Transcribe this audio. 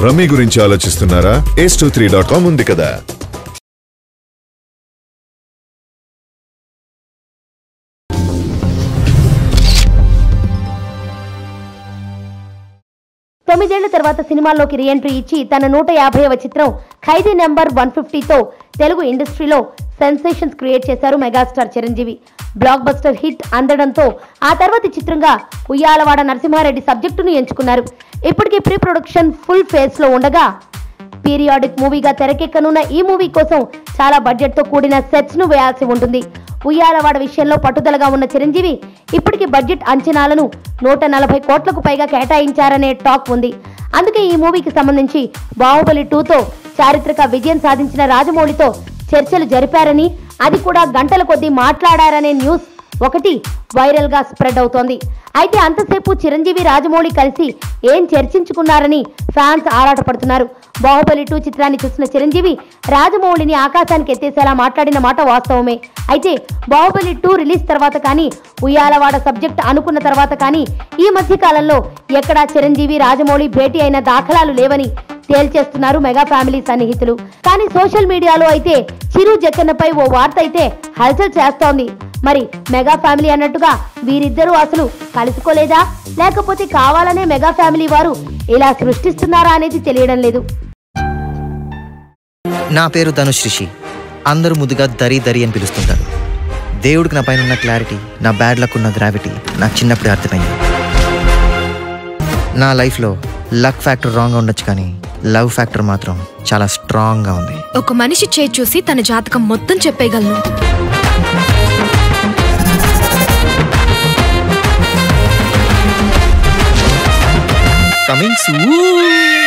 Rummy గురించి ఆలోచిస్తున్నారా? ace23.com ఉంది కదా. తొమ్మిదేళ్ల తర్వాత సినిమాల్లోకి రీఎంట్రీ ఇచ్చి తన 150వ చిత్రం ఖైదీ నెంబర్ 150తో తెలుగు ఇండస్ట్రీలో సెన్సేషన్స్ క్రియేట్ చేశారు megastar Chiranjeevi. Block buster hit అందడంతో ఆ తర్వాతి చిత్రంగా ఉయ్యాలవాడ నరసింహారెడ్డి సబ్జెక్టును ఎంచుకున్నారు. ఇప్పటికీ ప్రీ ప్రొడక్షన్ ఫుల్ ఫేజ్ లో ఉండగా పీరియాడిక్ మూవీగా తెరకెక్కనున్న ఈ మూవీ కోసం చాలా బడ్జెట్ తో కూడిన సెట్స్ ను వేయాల్సి ఉంటుంది. ఉయ్యాలవాడ విషయంలో పట్టుదలగా ఉన్న చిరంజీవి ఇప్పటికీ బడ్జెట్ అంచనాలను 140 కోట్లకు పైగా కేటాయించారనే టాక్ ఉంది. అందుకే ఈ మూవీకి సంబంధించి బాహుబలి 2తో చారిత్రక విజయం సాధించిన రాజమౌళితో చర్చలు జరిపారని, అది కూడా గంటల కొద్దీ మాట్లాడారనే న్యూస్ ఒకటి వైరల్ గా స్ప్రెడ్ అవుతోంది. అయితే అంతసేపు చిరంజీవి రాజమౌళి కలిసి ఏం చర్చించుకున్నారని ఫ్యాన్స్ ఆరాటపడుతున్నారు. బాహుబలి 2 చిత్రాన్ని చూసిన చిరంజీవి రాజమౌళిని ఆకాశానికి ఎత్తేసేలా మాట్లాడిన మాట వాస్తవమే. అయితే బాహుబలి 2 రిలీజ్ తర్వాత కానీ, ఉయ్యాలవాడ సబ్జెక్ట్ అనుకున్న తర్వాత కానీ ఈ మధ్య కాలంలో ఎక్కడా చిరంజీవి రాజమౌళి భేటీ అయిన దాఖలాలు లేవని తేల్చేస్తున్నారు మెగా ఫ్యామిలీ సన్నిహితులు. కానీ సోషల్ మీడియాలో అయితే చిరు జక్కన్నపై ఓ వార్త అయితే హల్చల్ చేస్తోంది. మరి మెగా ఫ్యామిలీ అన్నట్టుగా వీరిద్దరూ అసలు కలుసుకోలేదా, లేకపోతే కావాలనే మెగా ఫ్యామిలీ వారు ఇలా సృష్టిస్తున్నారా అనేది తెలియడం లేదు. నా పేరు ధనుష్ రిషి. అందరూ ముద్దుగా దరి దరి అని పిలుస్తుంటారు. దేవుడికి నా పైన ఉన్న క్లారిటీ, నా బ్యాడ్ లక్ ఉన్న గ్రావిటీ నాకు చిన్నప్పుడే అర్థమైంది. నా లైఫ్లో లక్ ఫ్యాక్టర్ రాంగ్గా ఉండొచ్చు, కానీ లవ్ ఫ్యాక్టర్ మాత్రం చాలా స్ట్రాంగ్గా ఉంది. ఒక మనిషి చేయి చూసి తన జాతకం మొత్తం చెప్పేయగలను. Coming soon.